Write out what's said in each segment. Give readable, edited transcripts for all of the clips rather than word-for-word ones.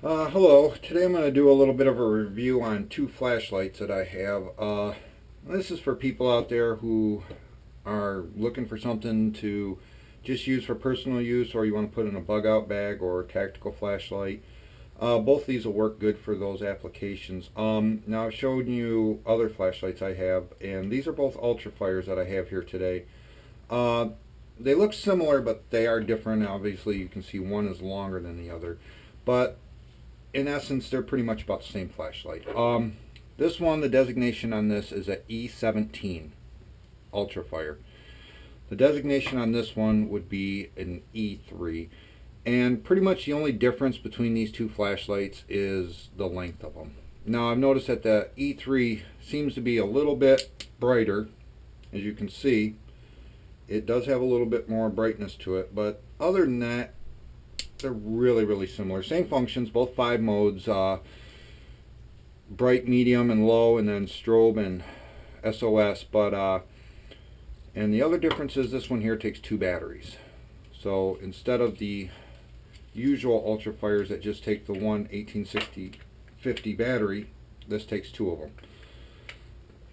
Hello. Today I'm going to do a little bit of a review on two flashlights that I have. This is for people out there who are looking for something to just use for personal use, or you want to put in a bug out bag or a tactical flashlight. Both these will work good for those applications. Now I've shown you other flashlights I have, and these are both Ultrafires that I have here today. Uh, they look similar, but they are different. Obviously, you can see one is longer than the other. But in essence, they're pretty much about the same flashlight. This one, the designation on this is a E-17 Ultrafire. The designation on this one would be an E-3. And pretty much the only difference between these two flashlights is the length of them. Now I've noticed that the E3 seems to be a little bit brighter. As you can see, it does have a little bit more brightness to it, but other than that, they're really similar. Same functions, both 5 modes, bright, medium, and low, and then strobe and SOS. But and the other difference is this one here takes 2 batteries. So instead of the usual Ultrafires that just take the one 1860-50 battery, this takes 2 of them.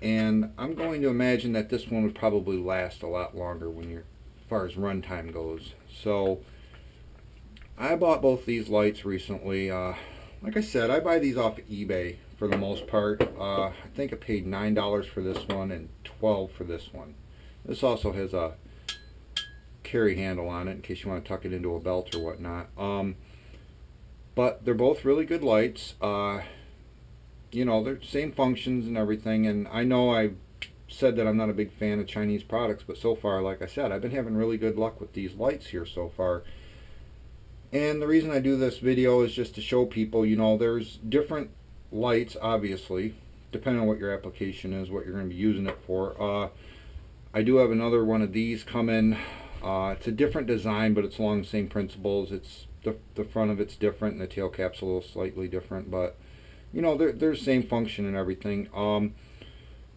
And I'm going to imagine that this one would probably last a lot longer as far as runtime goes. So I bought both these lights recently. Like I said, I buy these off of eBay for the most part. I think I paid $9 for this one and $12 for this one. This also has a carry handle on it in case you want to tuck it into a belt or whatnot. But they're both really good lights. You know, they're same functions and everything. And I know I've said that I'm not a big fan of Chinese products, but so far, like I said, I've been having really good luck with these lights here so far. And the reason I do this video is just to show people, you know, there's different lights, obviously, depending on what your application is, what you're going to be using it for. I do have another one of these coming. It's a different design, but it's along the same principles. It's the front of it's different, and the tail cap's a little slightly different, but you know, they're the same function and everything.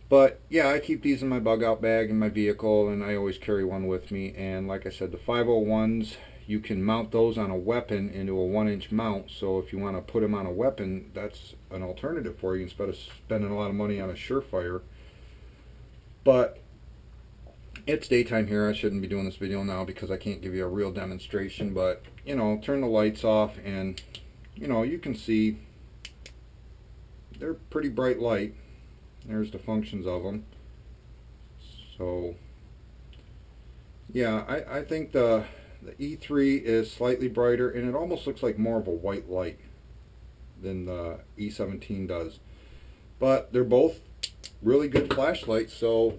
But yeah, I keep these in my bug out bag in my vehicle, and I always carry one with me. And like I said, the 501s, you can mount those on a weapon into a 1-inch mount. So if you want to put them on a weapon, that's an alternative for you instead of spending a lot of money on a Surefire. But it's daytime here. I shouldn't be doing this video now because I can't give you a real demonstration. But you know, turn the lights off, and you know, you can see they're pretty bright light. There's the functions of them. So yeah, I think the E3 is slightly brighter, and it almost looks like more of a white light than the E17 does. But they're both really good flashlights, so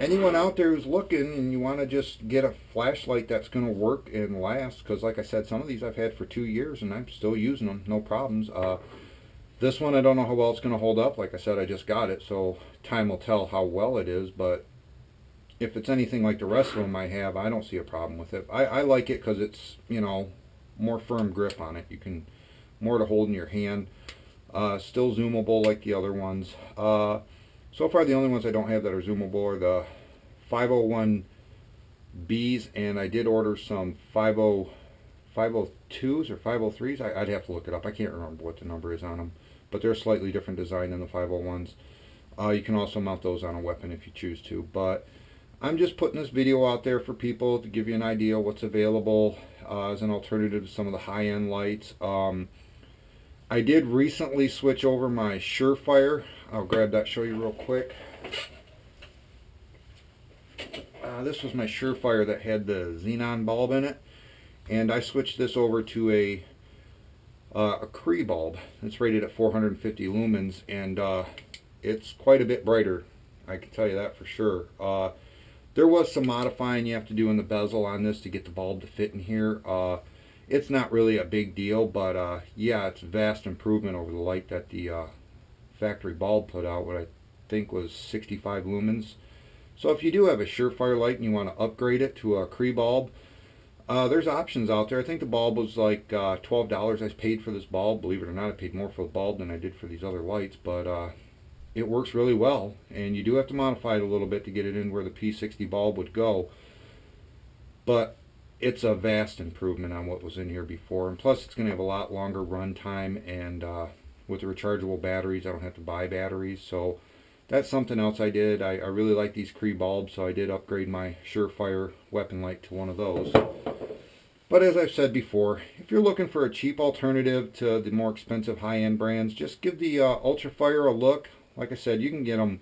anyone out there who's looking and you want to just get a flashlight that's going to work and last, because like I said, some of these I've had for 2 years and I'm still using them, no problems. This one I don't know how well it's going to hold up. Like I said, I just got it, so time will tell how well it is, but if it's anything like the rest of them I have, I don't see a problem with it. I like it because it's, you know, more firm grip on it. You can, more to hold in your hand. Still zoomable like the other ones. So far the only ones I don't have that are zoomable are the 501Bs, and I did order some 502s or 503s. I'd have to look it up. I can't remember what the number is on them, but they're a slightly different design than the 501s. You can also mount those on a weapon if you choose to, but I'm just putting this video out there for people to give you an idea of what's available as an alternative to some of the high-end lights. I did recently switch over my Surefire. I'll grab that, show you real quick. This was my Surefire that had the xenon bulb in it, and I switched this over to a Cree bulb. It's rated at 450 lumens, and it's quite a bit brighter. I can tell you that for sure. There was some modifying you have to do in the bezel on this to get the bulb to fit in here. It's not really a big deal, but yeah, it's a vast improvement over the light that the factory bulb put out, what I think was 65 lumens. So if you do have a Surefire light and you want to upgrade it to a Cree bulb, there's options out there. I think the bulb was like $12 I paid for this bulb. Believe it or not, I paid more for the bulb than I did for these other lights, but it works really well, and you do have to modify it a little bit to get it in where the P60 bulb would go. But it's a vast improvement on what was in here before, and plus it's going to have a lot longer run time, and with the rechargeable batteries I don't have to buy batteries, so that's something else I did. I really like these Cree bulbs, so I did upgrade my Surefire weapon light to one of those. But as I've said before, if you're looking for a cheap alternative to the more expensive high-end brands, just give the Ultrafire a look. Like I said, you can get them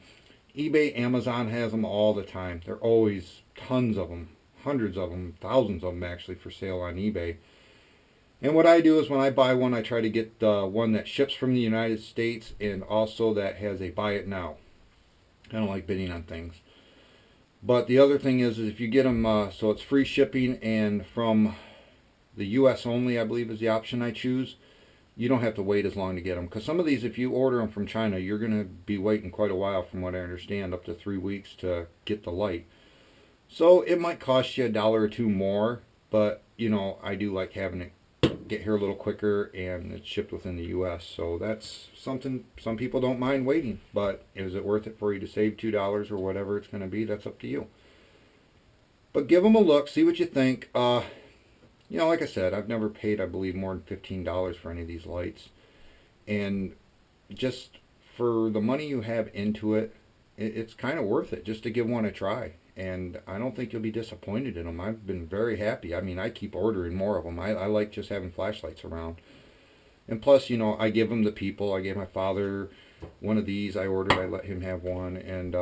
eBay, Amazon has them all the time. There are always tons of them, hundreds of them, thousands of them actually for sale on eBay. And what I do is when I buy one, I try to get one that ships from the United States and also that has a buy it now. I don't like bidding on things. But the other thing is if you get them, so it's free shipping, and from the US only, I believe is the option I choose, you don't have to wait as long to get them. Because some of these, if you order them from China, you're going to be waiting quite a while, from what I understand, up to 3 weeks to get the light. So it might cost you $1 or $2 more, but you know, I do like having it get here a little quicker, and it's shipped within the US. So that's something some people don't mind waiting, but is it worth it for you to save $2 or whatever it's going to be? That's up to you. But give them a look, see what you think. You know, like I said, I've never paid, I believe, more than $15 for any of these lights. And just for the money you have into it, it's kind of worth it just to give one a try. And I don't think you'll be disappointed in them. I've been very happy. I mean, I keep ordering more of them. I like just having flashlights around. And plus, you know, I give them to people. I gave my father one of these I ordered. I let him have one. And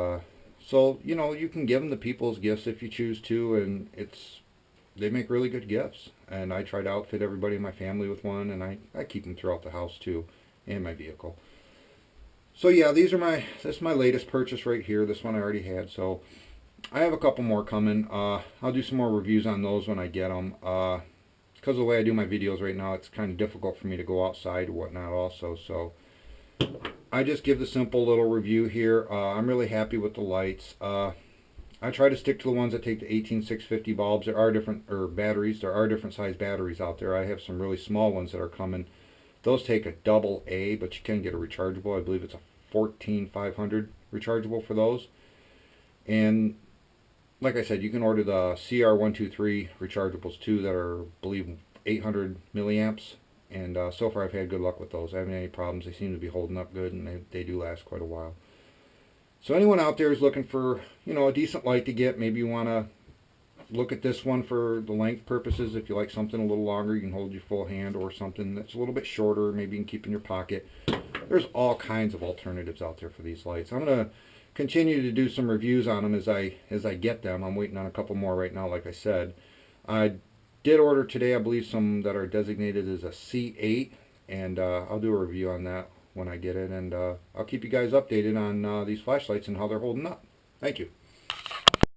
so, you know, you can give them to people as gifts if you choose to. And they make really good gifts. And I try to outfit everybody in my family with one. And I keep them throughout the house too, and my vehicle. So yeah, this is my latest purchase right here. This one I already had. So I have a couple more coming. I'll do some more reviews on those when I get them. Because of the way I do my videos right now, it's kind of difficult for me to go outside or whatnot also. So I just give the simple little review here. I'm really happy with the lights. I try to stick to the ones that take the 18650 bulbs. There are different, or batteries. There are different size batteries out there. I have some really small ones that are coming. Those take a AA, but you can get a rechargeable. I believe it's a 14500 rechargeable for those. And like I said, you can order the CR123 rechargeables too that are, I believe, 800 milliamps. And so far I've had good luck with those. I haven't had any problems. They seem to be holding up good, and they do last quite a while. So anyone out there is looking for, you know, a decent light to get, maybe you want to look at this one for the length purposes. If you like something a little longer, you can hold your full hand, or something that's a little bit shorter, maybe you can keep in your pocket. There's all kinds of alternatives out there for these lights. I'm going to continue to do some reviews on them as I get them. I'm waiting on a couple more right now, like I said. I did order today, I believe, some that are designated as a C8, and I'll do a review on that when I get it, and I'll keep you guys updated on these flashlights and how they're holding up. Thank you.